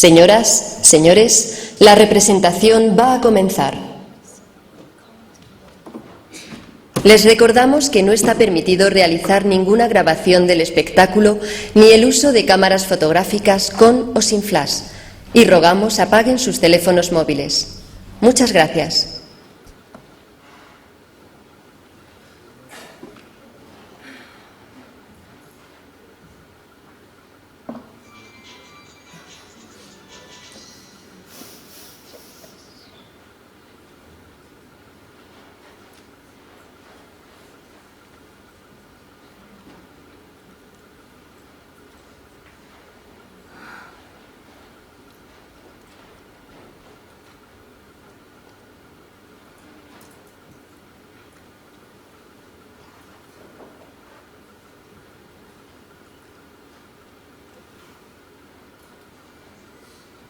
Señoras, señores, la representación va a comenzar. Les recordamos que no está permitido realizar ninguna grabación del espectáculo ni el uso de cámaras fotográficas con o sin flash, y rogamos apaguen sus teléfonos móviles. Muchas gracias.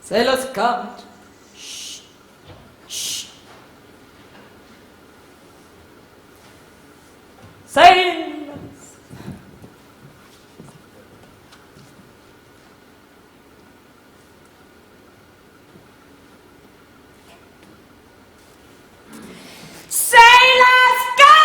Sailors come. Shh. Shh. Sailors. Sailors come!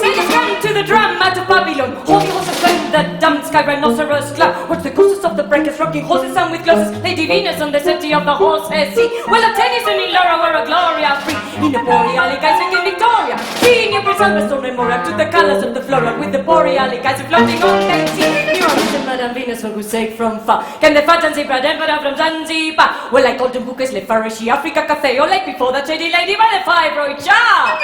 Sailors run to the drum out of Babylon. Holy horses run the dumb sky rhinoceros club. Watch the courses of the breakers, rocking horses and with glosses. Lady Venus on the city of the horsehair sea. Well, of Tennyson and Laura were a Gloria free. In the boreal guys in Victoria. Seeing every sun restore memorial to the colours of the flora. With the boreal guys floating on the sea. Neurons and Madame Venus for who sake from far. Can the fat and zebra emperor from Zanzibar. Well, like golden bouquets, Le Farishi, Africa Cafe. Or like before that shady lady by the fibroid jar.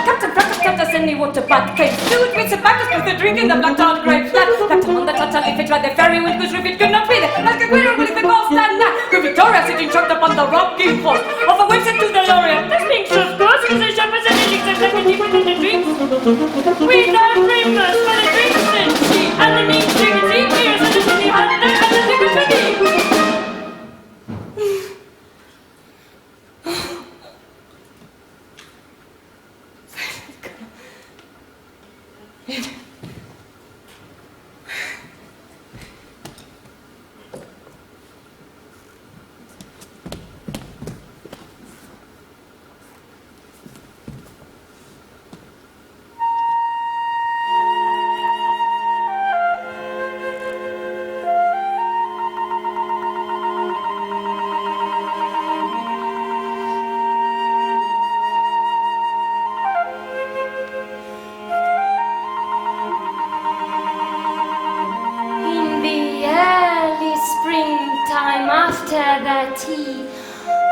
Captain Frackers kept us in the water bath cave. Fluid with tobacco with the drink in the black tart grape flat. Captain on the tata leaf it by the ferry wind was rivet could not be there. Like a winner with the ghost and that. Good Victoria sitting chucked up on the rocking horse. Off a website to the Lorient. This being so gross is a shepherd's and elixir like a deep in the drinks. We know dreamers for the drinks and she. And the mean chicken tea beers and the city hunter and the liquor cookie.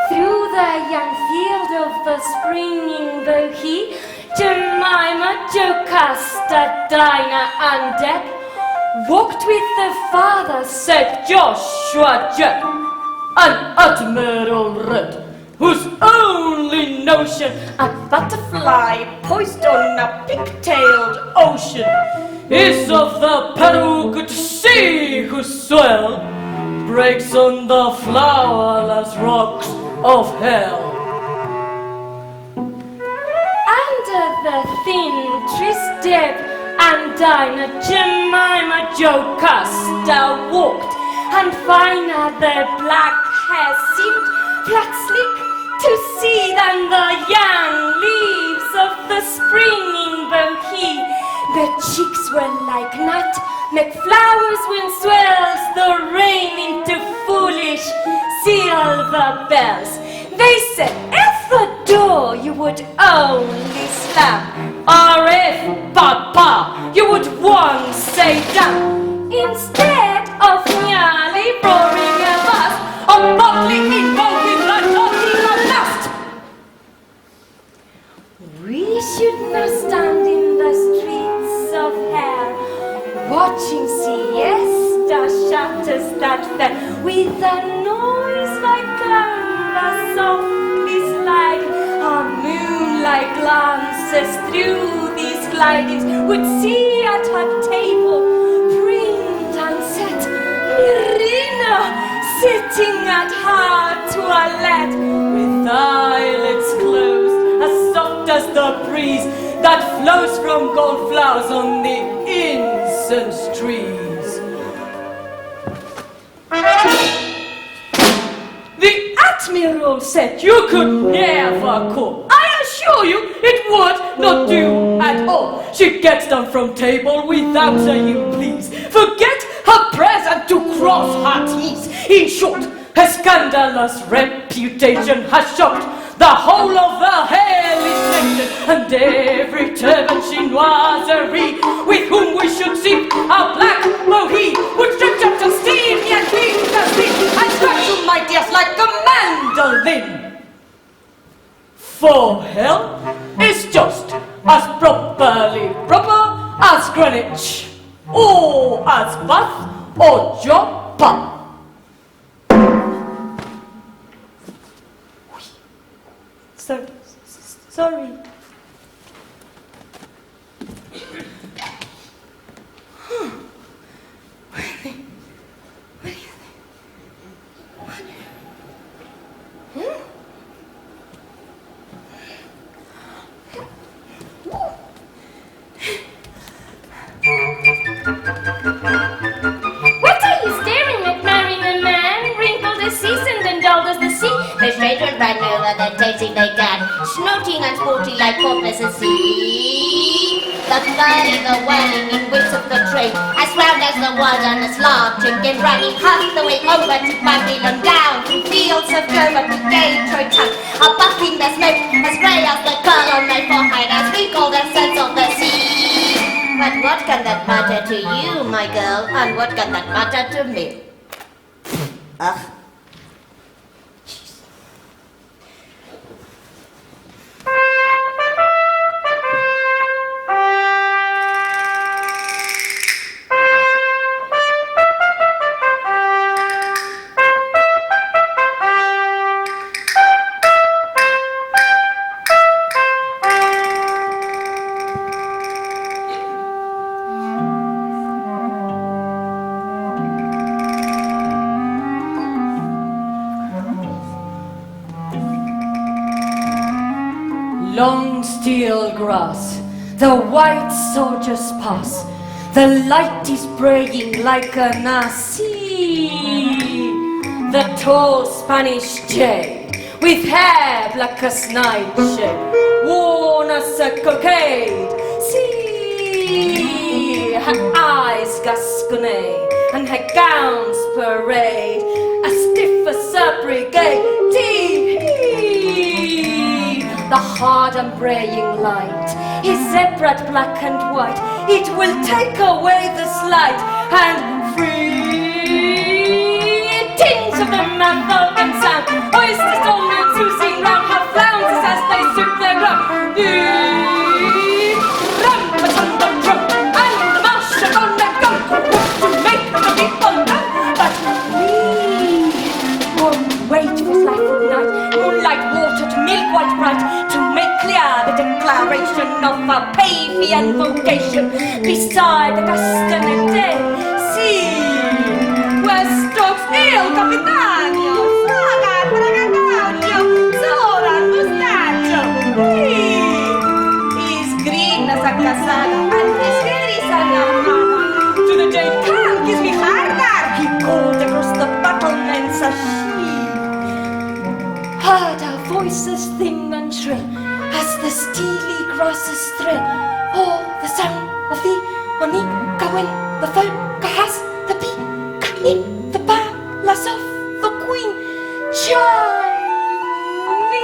Through the young field of the springing bohea, Jemima, Jocasta, Dinah, and Deb walked with the father, said Joshua Jebb, an Admiral Red, whose only notion a butterfly poised on a pig-tailed ocean is of the peruqued sea whose swell breaks on the flowerless rocks of hell. Under the thin tris Deb and Dinah, Jemima, Jocasta walked, and finer their black hair seemed flat slick to see than the young leaves of the springing bohea. Their cheeks were like nutmeg flowers when swells the rain into foolish silver bells. They said if the door you would only slam, or if, Papa, you would once say damn, Instead of merely roaring a bust or boldly invoking the talking of lust, we should not stand in the streets of hell, watching siesta shatters that fell, with a noise like thunder softly sliding. Our moonlight glances through these glidings would see at her table, print and set, Irina sitting at her toilette, with eyelids closed, as soft as the breeze that flows from gold flowers on the incense trees. The Admiral said you could never cook. I assure you it would not do at all. She gets down from table without saying please. Forget her prayers and to cross her T's. In short, her scandalous reputation has shocked the whole of the hellish nation, and every turban chinoiserie with whom we should seek our black mohi would stretch up to steam, yet we can speak and scratch you, my dears, like a mandolin. For hell is just as properly proper as Greenwich, or as Bath or Joppa. Sorry. What are you staring at, marrying man? Wrinkled as seasoned and dull as the sea. They're straighter and brand newer than tasting they can. Snooting and sporty like porpoise and sea. The flying, the whirling in whips of the train, as round as the world and as large and running half the way over to Babylon, down through fields of clover to gay Troy town. A buffing the smoke, as grey as the curl on my forehead, as wrinkled as sands of the sea. But what can that matter to you, my girl, and what can that matter to me? Ugh. Long steel grass, the white soldiers pass, the light is braying like a nasi. The tall Spanish jade, with hair black as nightshade, worn as a cockade. See her eyes gasconade, and her gowns parade, as stiff as a brigade. The hard and braying light is zebra black and white. It will take away the slight and free tinge of the Matholian sound. Oysters only to sing round her flounces as they sweep their ground. The trumpets on the drum and the march are gonna go to make the people know. But we won't wait for light at night, moonlight water to milk white bright, to make clear the declaration of our Pavian vocation beside the castanete. See, where stalks il capitano, saga braganaggio, sola mustaccio. He's green as a casaga, and his hair is an amana. To the jade camp gives me harder, he called across the battlements a sheep. Heard our voices thin and shrill, as the steely grasses thrill, or the sound of the onika when the Volca has the peak in the palace of the Queen. Join me.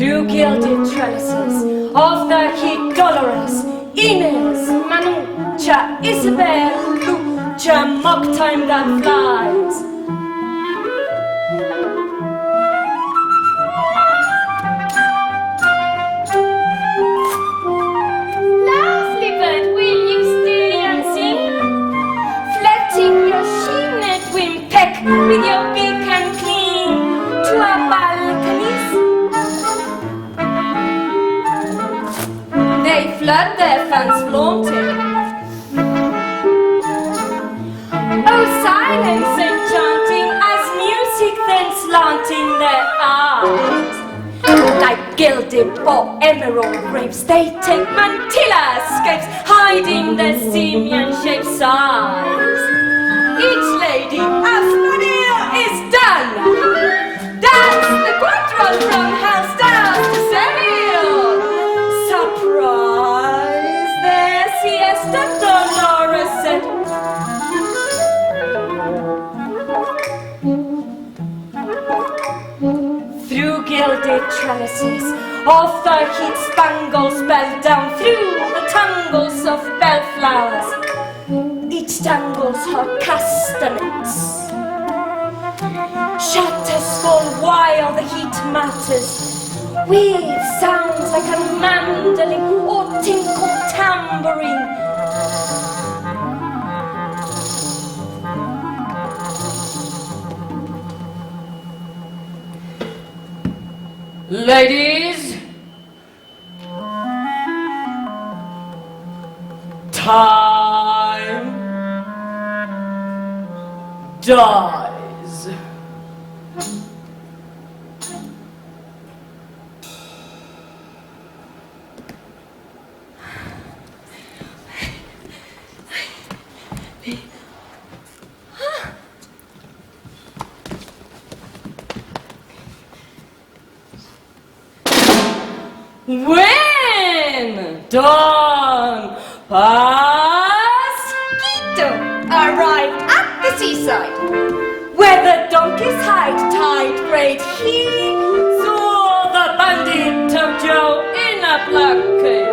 through gilded trellises of the heat dolorous Inez, Manucha, Isabel, Lucha, mock time that flies. Lovely bird, will you stay and sing? Fletching your sheen-net wing peck with your beak and cling to our balconies. They flood their fans flaunting. Oh, silence enchanting as music then slanting their eyes. Like gilded or emerald grapes, they take mantilla scapes, hiding their simian-shaped sides. Each lady Asphodel is done. That's the quadron from Hellstars to Seville. Surprise, their siesta Dolores said. Through gilded trellises of the heat spangles bell down through the tangles of bellflowers. Each tangles her castanets. Shatters fall while the heat matters. Weird sounds like a mandolin or tinkle tambourine. Ladies, time dies. When Don Pasquito arrived at the seaside, where the donkeys hide tied great, he saw the bandit of Joe in a black cape,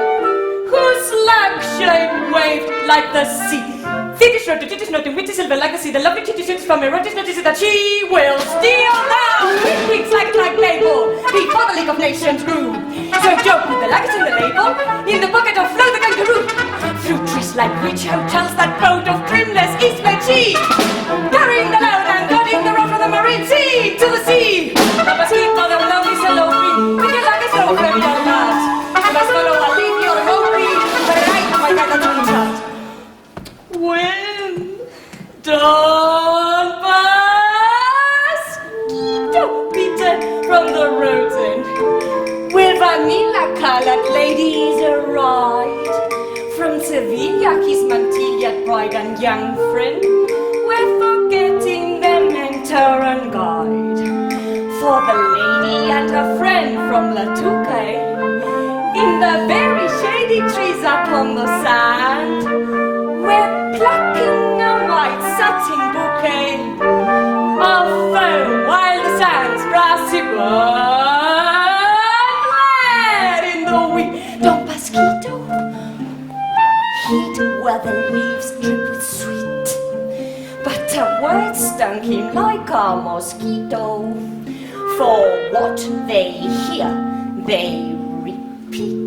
whose slag shape waved like the sea. Fetish wrote, it is not in witty silver like the sea. The lovely titty seems from her notice notices that she will steal now with wings like Mabel before the League of Nations grew. So Joe put the luggage in the label in the pocket of Flo the kangaroo. Through trees like rich hotels that boat of trimless East Lake she, carrying the load and guarding the road from the marine sea to the sea. Papa Skipper, the lovely salopy, with your luggage so very large. You must follow a leaf your ropey, but I my brother to himself. When Don Pasquito Peter from the road's end, with vanilla-colored ladies arrived from Sevilla, his Mantilla bride and young friend were forgetting their mentor and guide. For the lady and her friend from La Touque, in the very shady trees upon the sand, we're plucking a white satin bouquet of foam while the sand's brassy burn red in the wind. Don Pasquito, he'd where the leaves drip with sweet, but a word stung him like a mosquito. For what they hear, they repeat.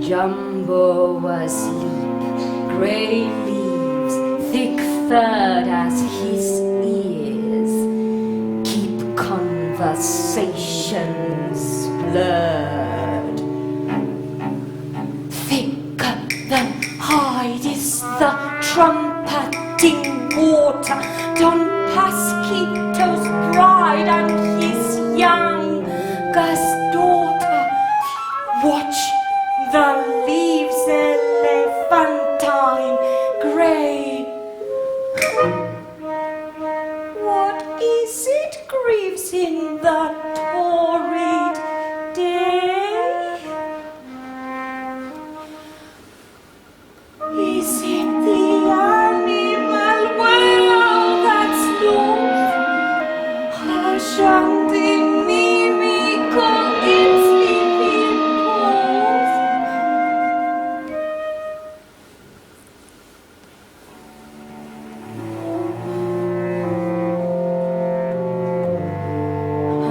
Jumbo asleep, grey leaves, thick furred as his ears, keep conversations blurred, thicker than wide is the trumpeting water. Don Pasquito's bride and his youngest daughter watch the leaves elephantine grey. What is it grieves in the torrid day? Is it the animal world that's lost? Hush and the miracle in sleeping pools.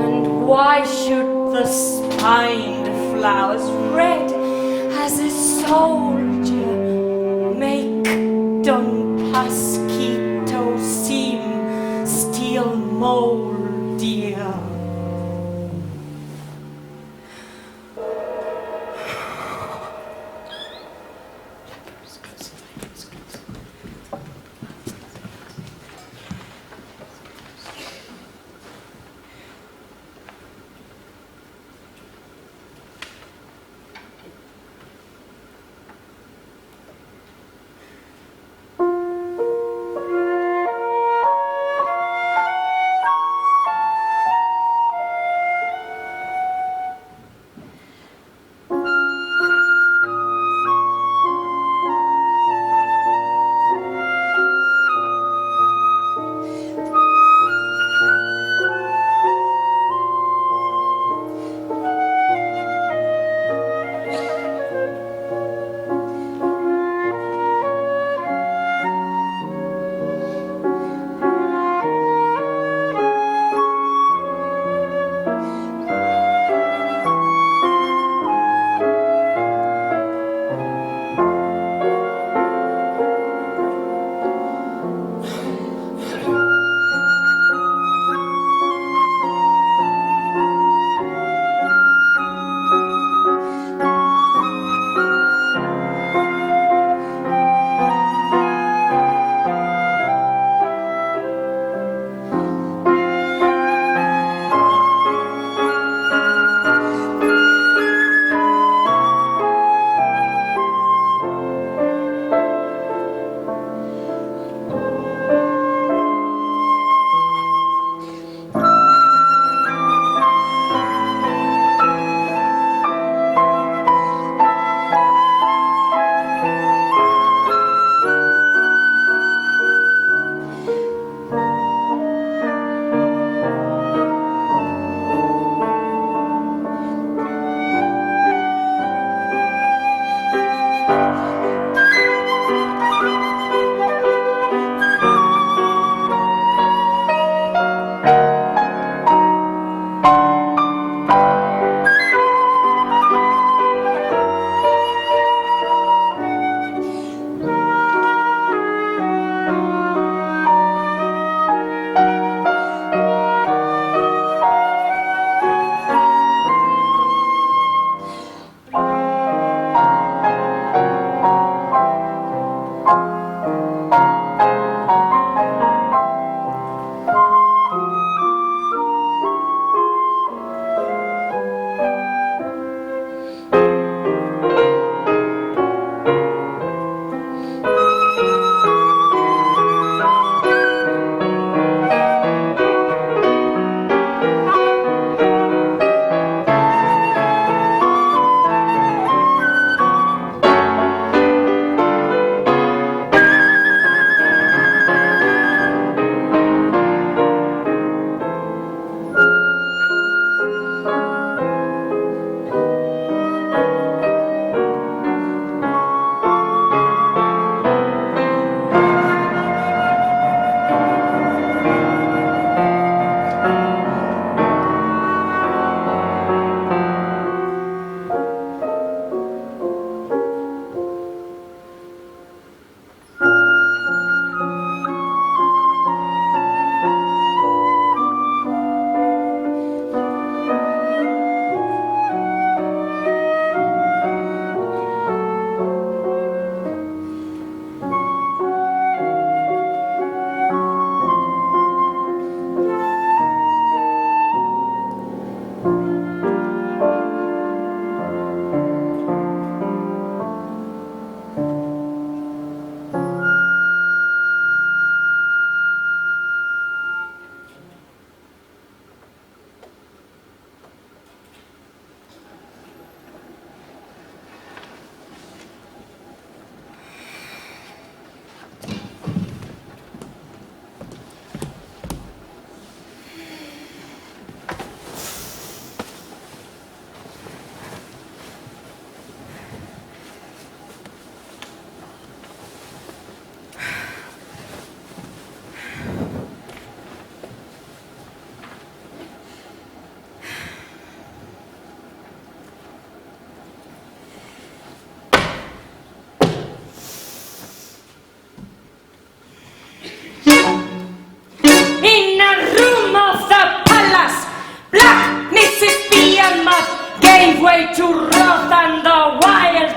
And why should the spined flowers red as a soldier make Don Pasquito seem still moldier?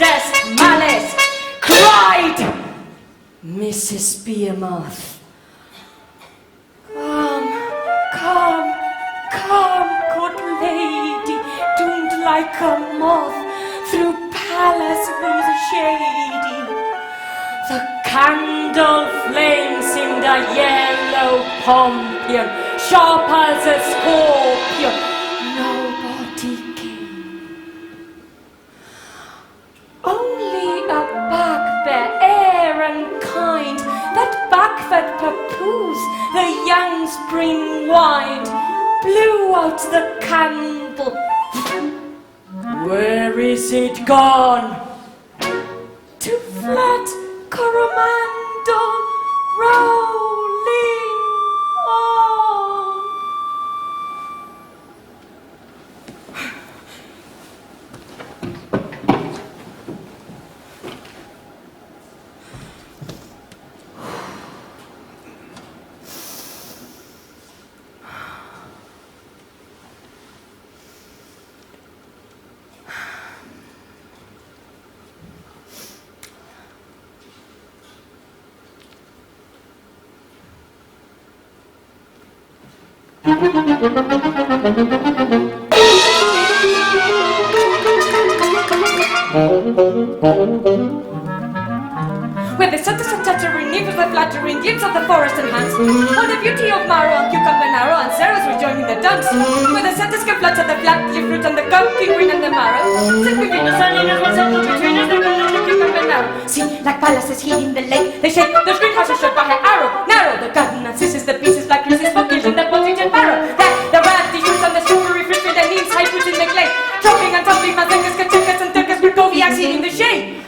desk, malice, cried Mrs. Behemoth. Come, good lady, doomed like a moth through palace rooms shady. The candle flame seemed a yellow pompion, sharp as a scorpion. Nobody came. Only a bugbear, air and kind, that back-fed papoose, the young spring wind, blew out the candle. Where is it gone? To flat Coromandel, rolling on. Where the sutters and chattering neighbors the flattering glimpse of the forest enhance, or the beauty of marrow and cucumber narrow and Sarah's rejoining the dance, where the sutters can flutter the black leaf root and the gulping green and the marrow, sit between the sun and the settle between us, the cucumber narrow. See, like palaces healing the lake, they shake, those greenhouses shot by her arrow, narrow, the garden and scissors, the pieces like creases, focus in the pottage and barrow, that, the rat, the shoots and the strawberry fruit with the leaves, high fruit in the clay, chopping and tumbling, my fingers, kachekas and turkas, with Koviaks in the shade.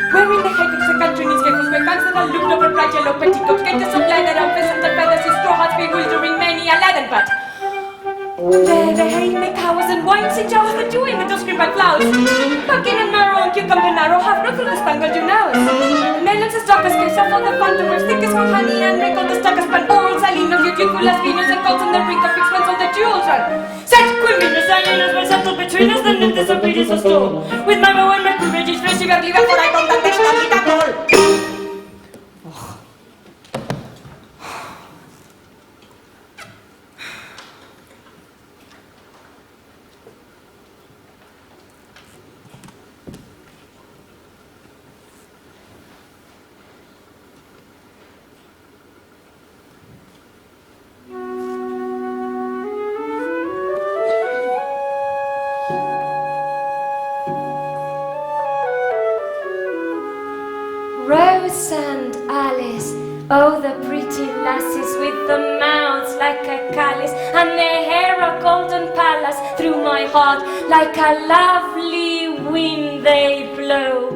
Wearing the haggis and country needs gaiters, where guns that are looped over bright yellow petticoats, gaiters of leather, and pheasant and feathers, his straw hats bewildering many a laden butt. There they hang the cows and wine, St. Giles the doing, the scream by flowers. Pumpkin and marrow and cucumber narrow have no through the spangled you know. Melons as dark as case of all the phantom as thick as with honey and wrinkled as dark as pan oral salinas, your youthful as Venus and colds and the brink of fixed whence all the jewels run. Set Quiminas, Alinas will settle between us, then this of Venus a store. With my bow and Mercury, it's fresh, you believe for I don't that at all. Rose and Alice, oh the pretty lasses with the mouths like a calice and their hair a golden palace through my heart like a lovely wind they blow.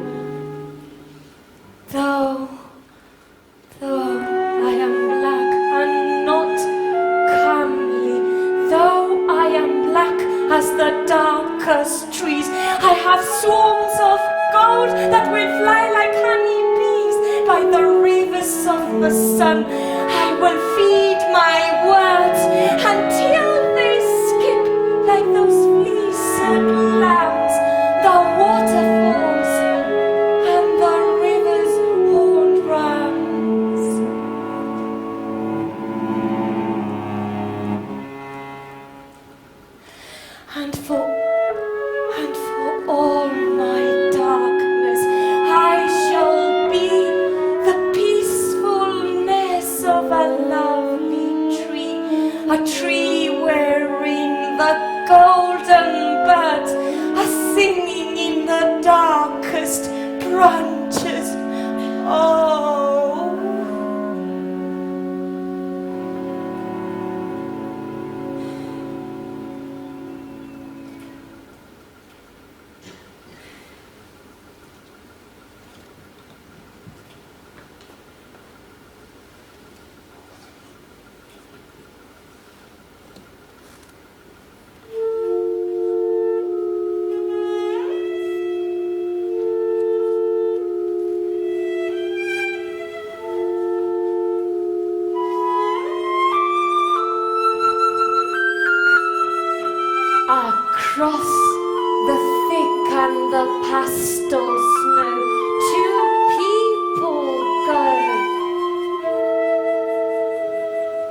Though I am black and not comely, though I am black as the darkest trees, I have swarms of gold that will fly like honey by the rivers of the sun. I will feed my words until they skip like those fleeced lambs, the waterfalls and the river's horned rams. And for all my darkness, I shall be the peacefulness of a lovely tree, a tree wherein the golden birds are singing in the darkest branches. Oh.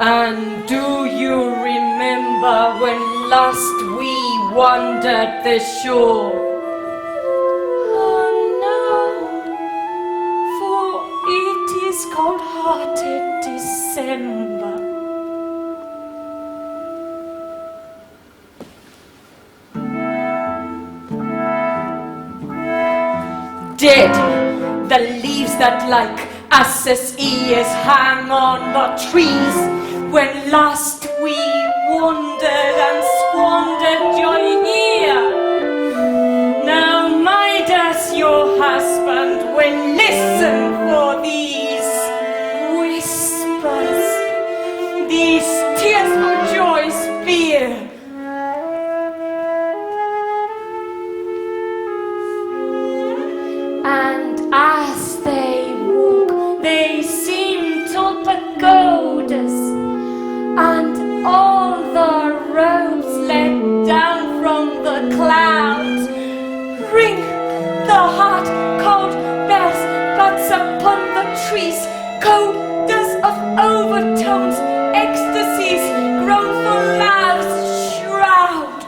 And do you remember when last we wandered the shore? Oh no, for it is cold-hearted December. Dead, the leaves that like asses' ears hang on the trees. When last we wandered and squandered joy here. Now Midas, your husband, will listen for these whispers, these tears for joy's fear. And as they walk, they seem to pagodas, and all the robes let down from the clouds ring the heart cold bells, buds upon the trees, codas of overtones, ecstasies, groanful laughs shroud.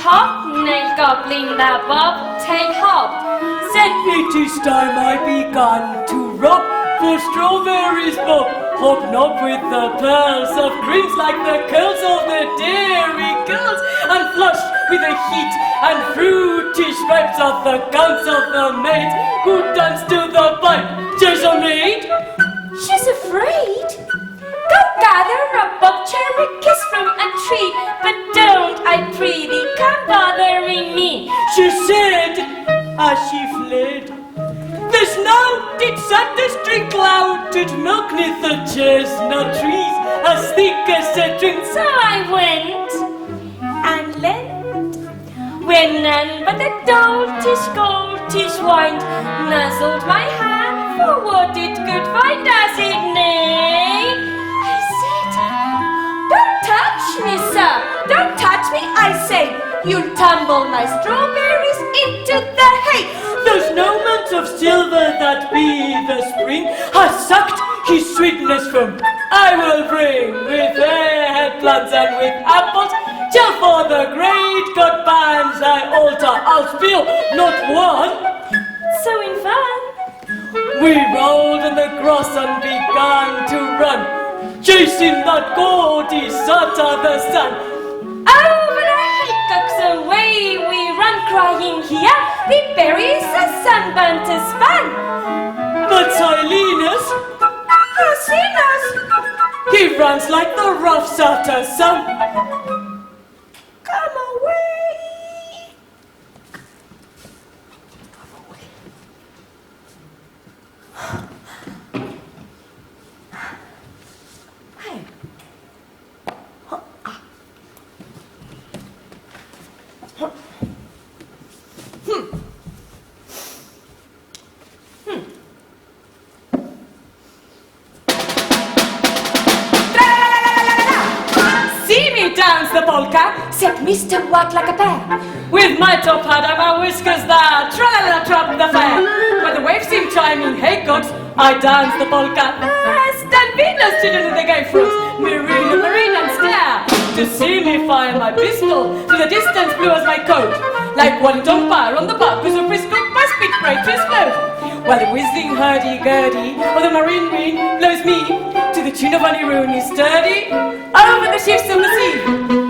hobnail goblin the bobtail hop. Said it is time I began to rub for strawberries bob. Hobnob with the pearls of creams like the curls of the dairy girls, and flushed with the heat and fruity stripes of the gowns of the maids who dance to the pipe. Just a maid. She's afraid. Go gather a bob cherry kiss from a tree, but don't, I prithee, come bothering me, she said as she fled. The snow did set the string clouded milk neath the chestnut trees, as thick as a drink. So I went and lent, when none but the doltish goldish wind nuzzled my hand for what it could find, as it nay. I said, don't touch me, sir, don't touch me, I say. You'll tumble my strawberries into the hay. Those moments of silver that be the spring has sucked his sweetness from. I will bring with fair plants and with apples, till for the great God bands I alter, I'll spill not one. So in fun, we rolled in the grass and began to run, chasing that gaudy sort of the sun. Over the haycocks away we run, crying here, the berries are sunburnt as fun. But Silenus has seen us. He runs like the roughs after sun. Come away. Come away. Hey. See me dance the polka, said Mr. Watt like a bear. With my top hat and my whiskers there, tra-la-la trot the fair. When the waves seem chiming haycocks, I dance the polka fast. And Venus children in the gay fruits, marine and stare. To see me fire my pistol, to the distance blue as my coat. Like Wellington fire on the bar, who's a frisco by speed break to explode. While the whizzing hurdy-gurdy of the marine wind blows me to the tune of any Rooney sturdy over the ships of the sea.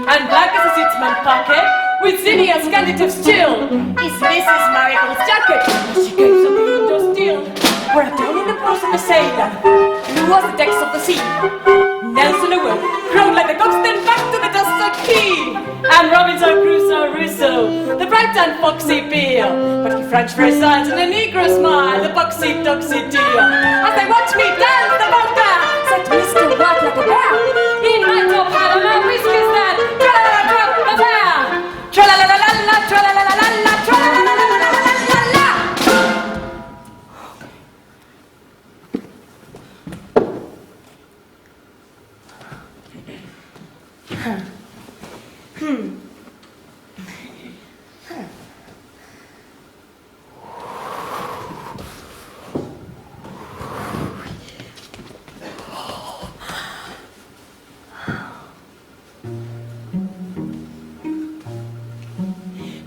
And black as a sitsman pocket, with zinnias Scanditives chill, is Mrs. Marigol's jacket. She gave some window steel, where I'm down in the bows of a sailor, blue as the decks of the sea. Nelson awoke, crowed like the cops, then back to the dust of key. And Robinson Crusoe, the bright and foxy beer. But he French for his eyes and a negro smile, the boxy doxy dear. As they watch me dance the polka, said Mr. Watt like a bear. In my top hat and my whiskers that tra-la-la-la the fair. Tra-la-la-la-la, tra-la-la-la-la, tra-la-la-la-la-la-la-la.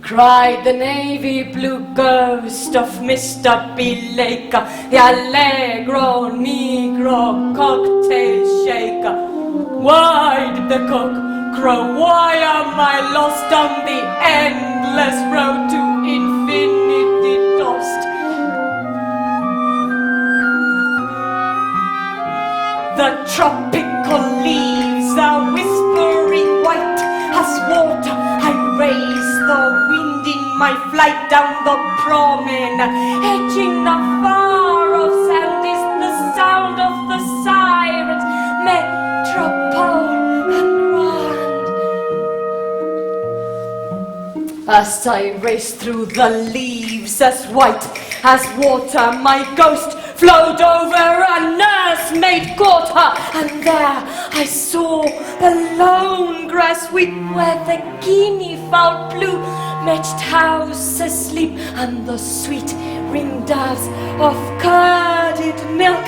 Cried the navy blue ghost of Mr. Bileka, the Allegro Negro cocktail shaker. Why did the cock crow? Why am I lost on the endless road to infinity lost? The tropical leaves are whispering white as water. I raise the wind in my flight down the promenade, edging afar of sound is the sound of the sirens, metropole and grand. As I race through the leaves as white as water, my ghost flowed over, a nursemaid caught her, and there I saw the lone grass weep where the guinea fowl blue matched house asleep, and the sweet ringdoves of curded milk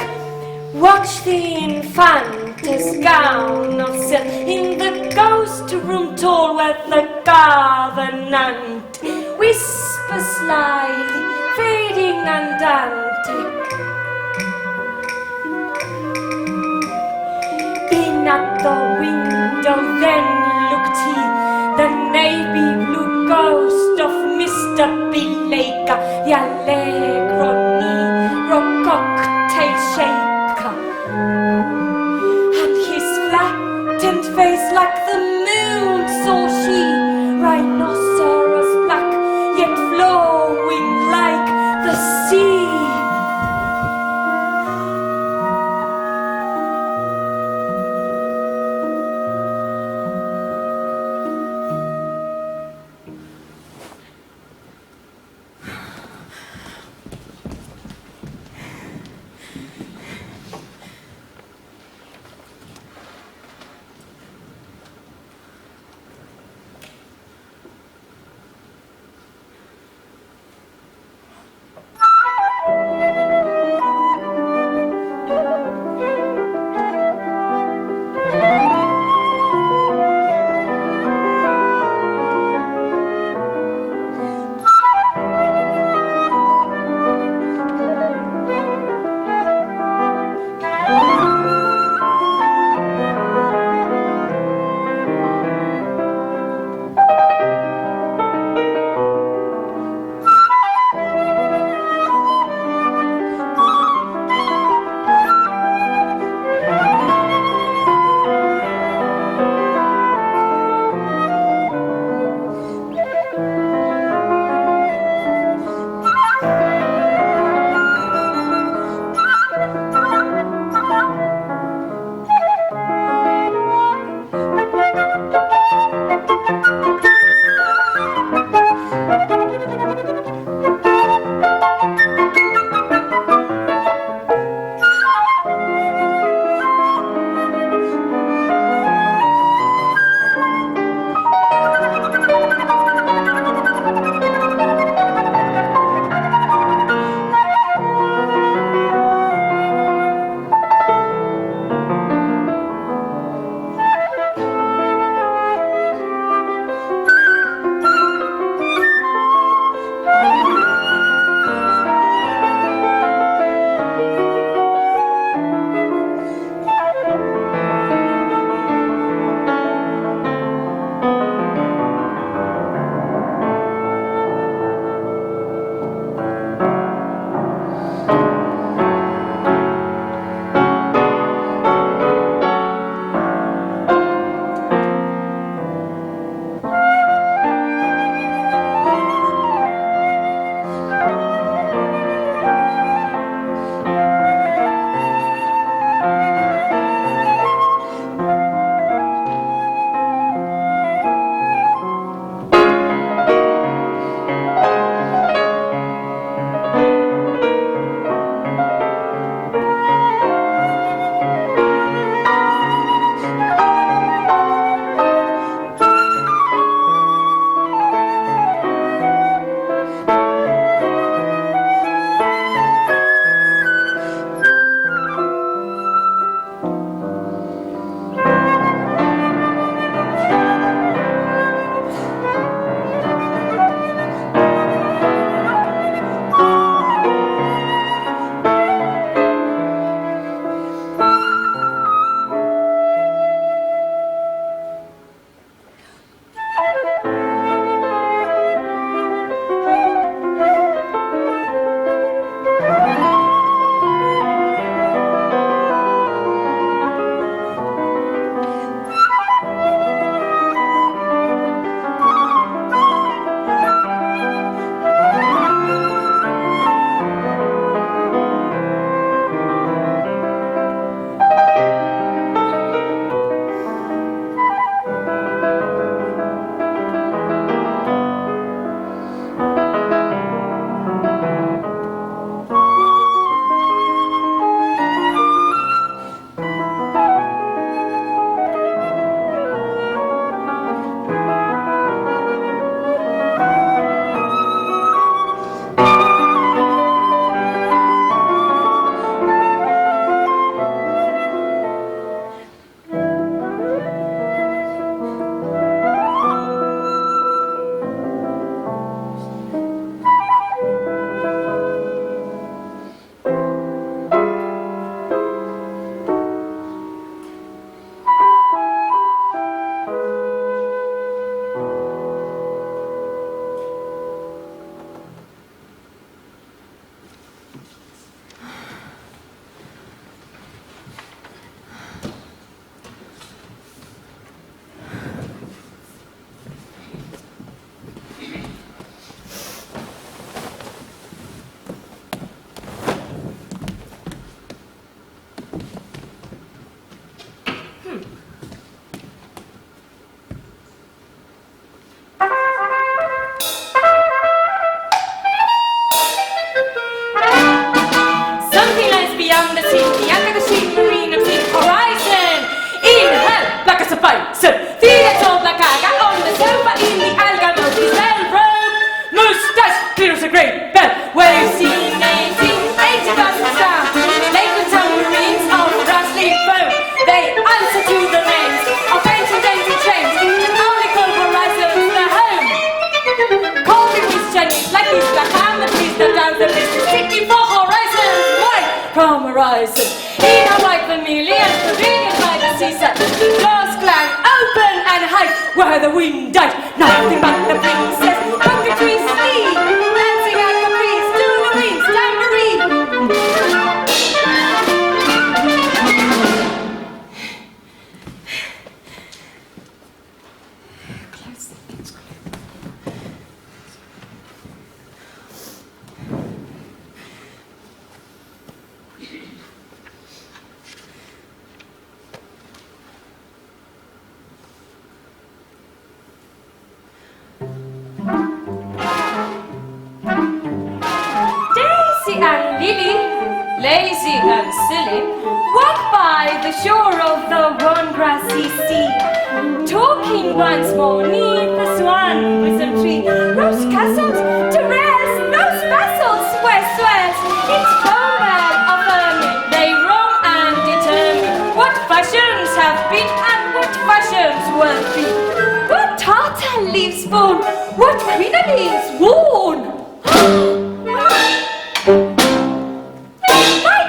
watch the infant's gown of silk in the ghost room tall where the governant whispers slyly, fading andante. In at the window then looked he, the navy blue ghost of Mr. Bilaker, the Allegro Nero cocktail shaker. And his flattened face like the moon saw she, rhinoceros black, yet flowing like the sea. horizon. In a white vermilion, pavilion by the seaside, doors clang open and high, where the wind died. Nothing but the princess, purgatory sleep, dancing at caprice to the winds, tambourine. Lazy and silly, walk by the shore of the one grassy sea, talking once more neath the swan wisdom tree. Rose castles to rest, rose vessels where swears, each foeman affirming they roam and determine what fashions have been and what fashions will be, what tartar leaves born, what crinolines worn.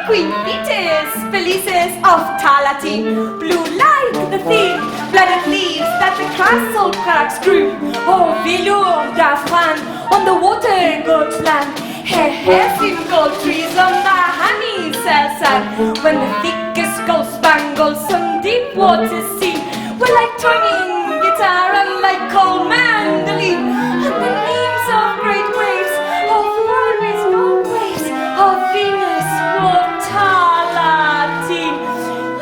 Queen Beatrice, Felices of Talatine, blue like the thin, blooded leaves that the castle cracks grew. Oh, velour d'Afran on the water goat land, hair gold trees on the honey sand. When the thickest gold spangles on deep waters seen, were like twanging guitar and like cold mandolin, and the names of great waves, of always gold waves, of Venus or Talatine,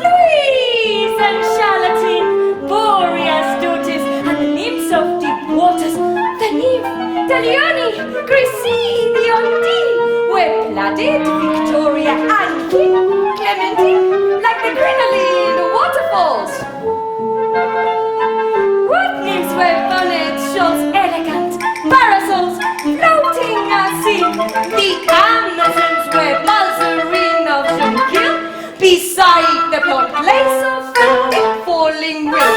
Louise and Charlatine, Boreas daughters, and the nymphs of deep waters, the nymph, Delione, Gracie, the Ondine, were plaided Victoria and King Clementine, like the crinoline waterfalls. What nymphs were bonnets, shawls elegant, parasols floating as in the Amazons were balzarine of Jonquil, beside the blonde lace of the falling will.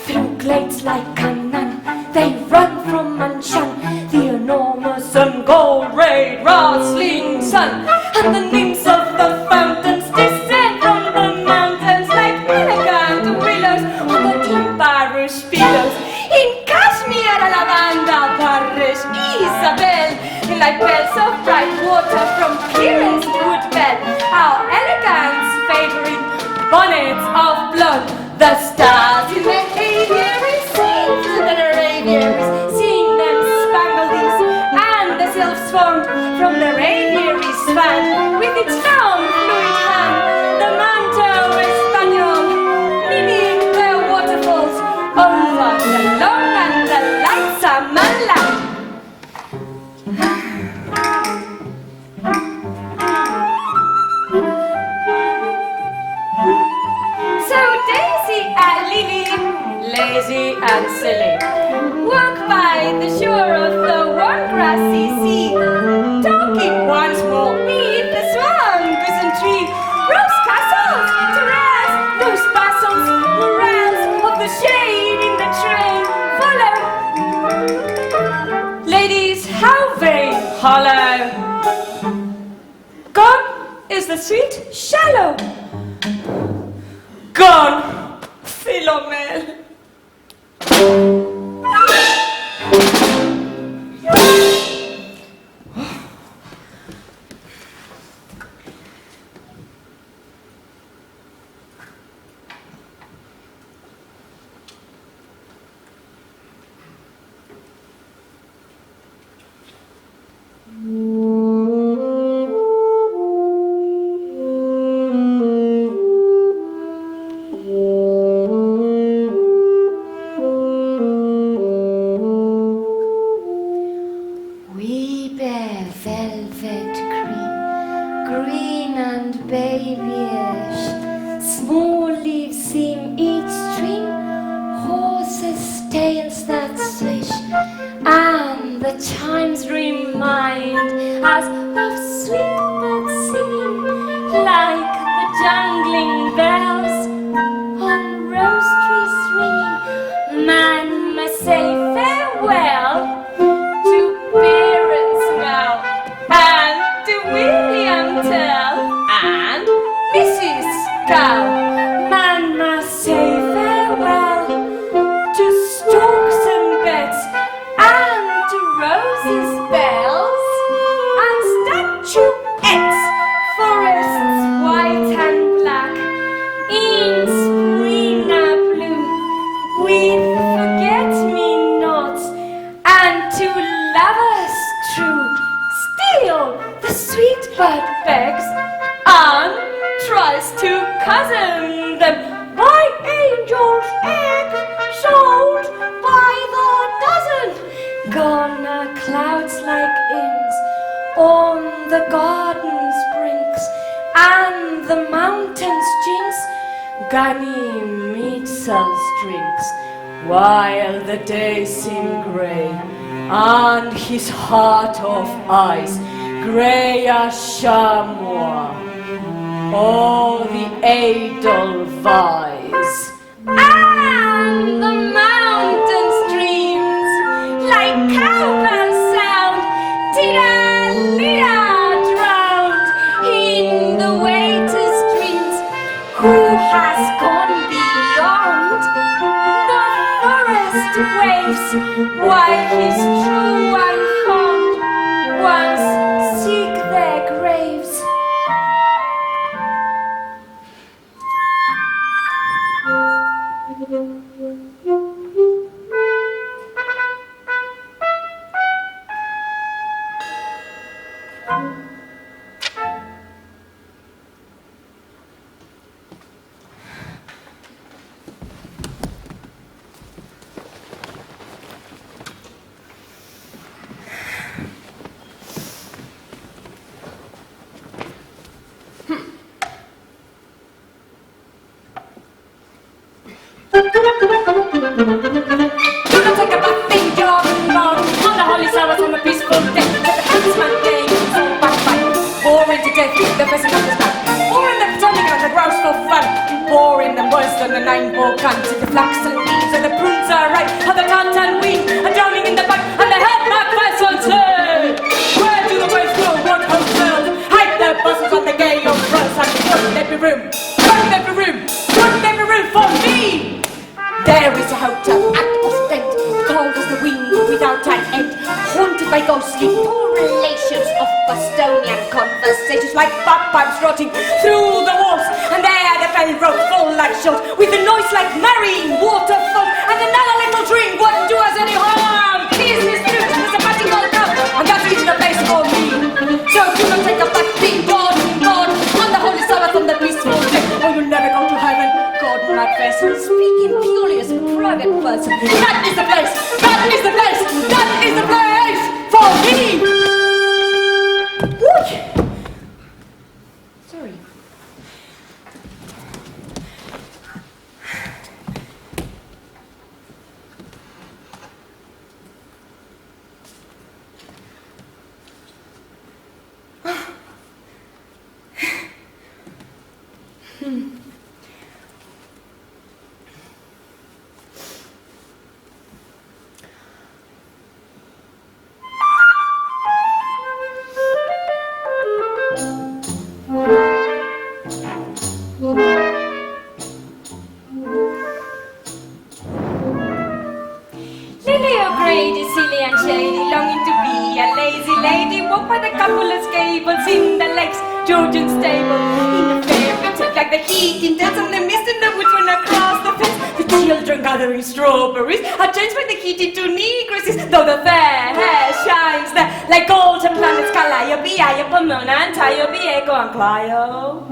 Through glades like Canaan, they run from and shun the enormous and gold-rayed rustling sun, and the nymphs of the fountains descend from the mountains like elegant willows on the deep Irish billows. In Kashmir, lavanda, Paris, Isabel, in like bells of bright water from clearest woodbed, our elegance favouring bonnets of blood, the stars in the aviary sing, and Arabians sing them spangled these, and the sylphs formed from the aviary span, with its long fluid hand, the manto Espanol, mimicking the waterfalls over the long and the lights are land. So Daisy and Lily, lazy and silly, walk by the shore of the one grassy sea, talking once more beneath the swan bosom tree. Rose castles to rest, those bastles, morels of the shade in the train follow. Ladies, how very hollow. Gone is the sweet shallow. Gone, Philomel. but begs and tries to cousin them. By angel's egg, sold by the dozen. Gone are clouds like inns on the garden's brinks, and the mountain's jinx Ganymede sells drinks, while the days seem grey, and his heart of ice grey as chamois. All the Edelweiss and the mountain streams like cowbell sound, tida-lida drowned in the waiter's dreams. Who has gone beyond the forest waves, while his true and fond ones seek their graves? With a noise like marrying waterfall and another little drink won't do us any harm. Here's his flute, there's a magic all cup, and that's even a place for me. So do not take a back beat, God, God, on the holy Sabbath on the peaceful day, or you'll never go to heaven. God, my vessel, speaking purely as a private person. That is the place, that is the place, that is the place for me. Whoosh. Sorry. Strawberries are changed by the heat into negresses, though the fair hair shines there like golden planets. Calliope, Pomona, and Tiope, Echo, and Clio.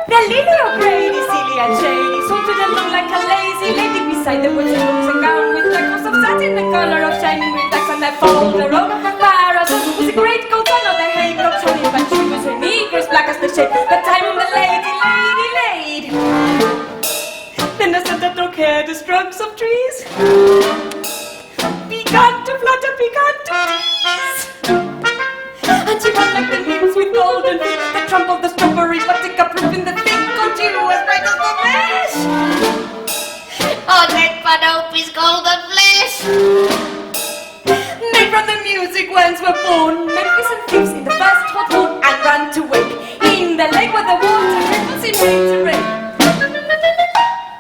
The lily of grey, silly and shady, sauntered along like a lazy lady beside the woods and books and gown with necklace of satin, the colour of shining windex, and their folder of parasol was a great coat on the haycocks, honey, but she was a negress, black as the shade. The time the lady laid. Then the sun that took care the trunks of trees began to flutter, began to tease. And she ran like the nymphs with golden feet that trampled the strawberry buttercup proof in the thick gold dew as bright as the flesh. Oh, that Panope's golden flesh. Made from the music whence were born Memphis and thieves in the first hot moon and ran to wake in the lake where the water ripples in rain to rain.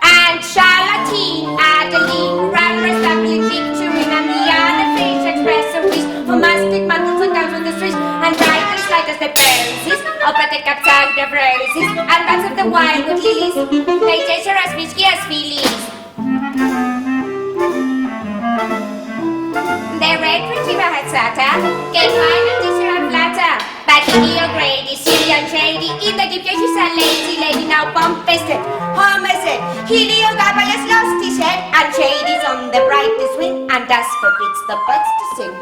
And Charlottine, Adeline, ran respectfully Victorine, and the other fish expressed a wish for mastic mantles and gowns on the streets, and brightly slight as the posies of buttercups and the roses, and buds of the wildwood lilies, they taste her as whisky as Phillies. The red retriever had satter, gave wine and dessert and flatter, Fatty or Grady, silly and shady. In the deep, she's a lazy lady. Now bump is it, home is it. Hilly or Gabba has lost his head. And Shady's on the brightest wing. And thus forbids the birds to sing.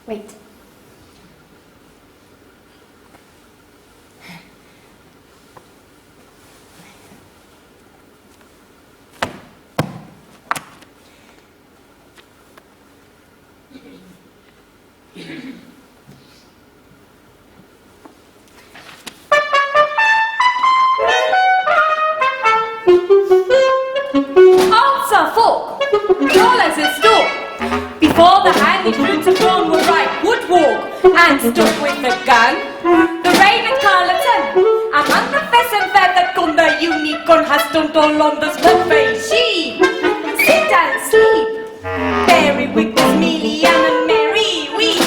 Wait. Answer 4. Tall as a stalk. Before the handy flutes of dawn were ripe, would walk and stood with the gun. The raven carlatan, among the pheasant feathered gun, the unicorn has stood all on the smooth-faced sheep. Sit and sleep. Berry Wiggles, Mealy, and Mary, weep.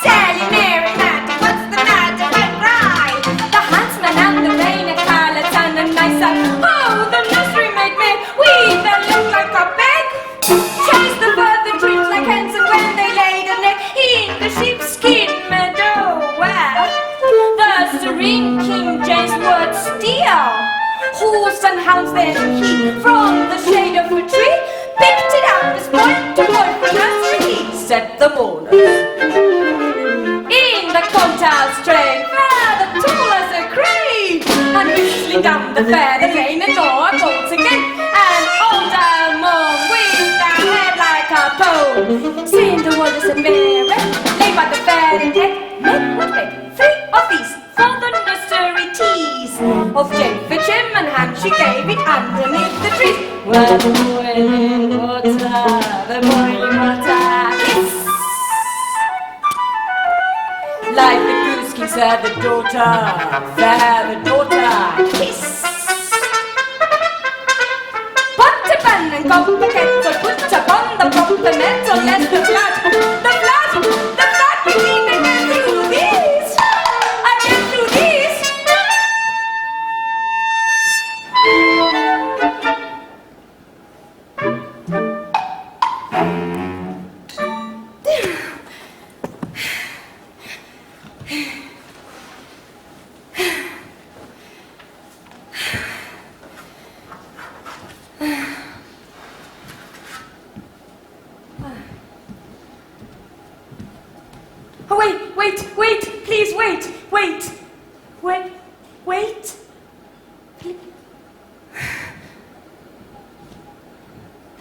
Sally, Mary, Matty, what's the matter? I cry. The huntsman and the rain and carlatan and I sang, oh, the nursery maid me weep and look like a bag. Chase the further dreams like hens and when they laid an egg in the sheepskin meadow. Well, the serene King James would steal horse and hounds. Then he, from the shade of a tree, picked it up as point to point for nursery. Set the mourners in the courthouse train, rather tall as a crane, and whistling down the fair, the lane and door goes again, and old Almond with a head like a pole. Seeing the world as a mirror, lay by the fair and head, make what make 3 of these for the nursery teas of Jane for Jim and Ham. She gave it underneath the trees. Well, the boiling water, hiss. Like the goose geese at the daughter, fair the daughter, kiss. Put a pan and copper kettle, put upon the proper metal, let the flood between and get through this. I get through this. Oh, wait, please wait.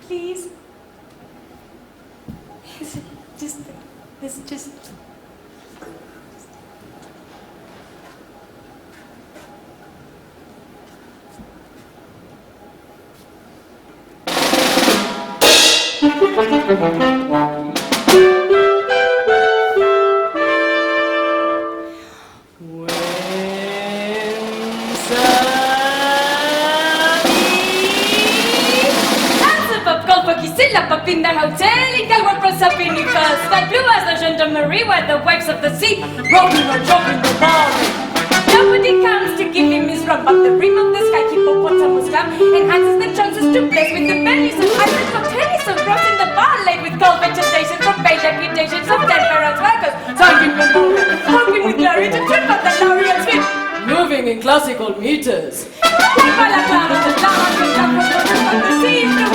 Please. Is it just... Up in the hotel, in Galway up in the first, like blue as the gendarmerie, where the waves of the sea rolling or dropping the ball. Nobody comes to give him his rum, but the rim of the sky hippopotamus clam enhances the chances to place with the bellies of islands of tennis of rocks in the bar, laid with cold vegetation from beige reputations of dead parents workers, sounding memorial, hoping with glory to trip up the laureate's feet, moving in classical meters. Like by the cloud of the cloud, the sea is the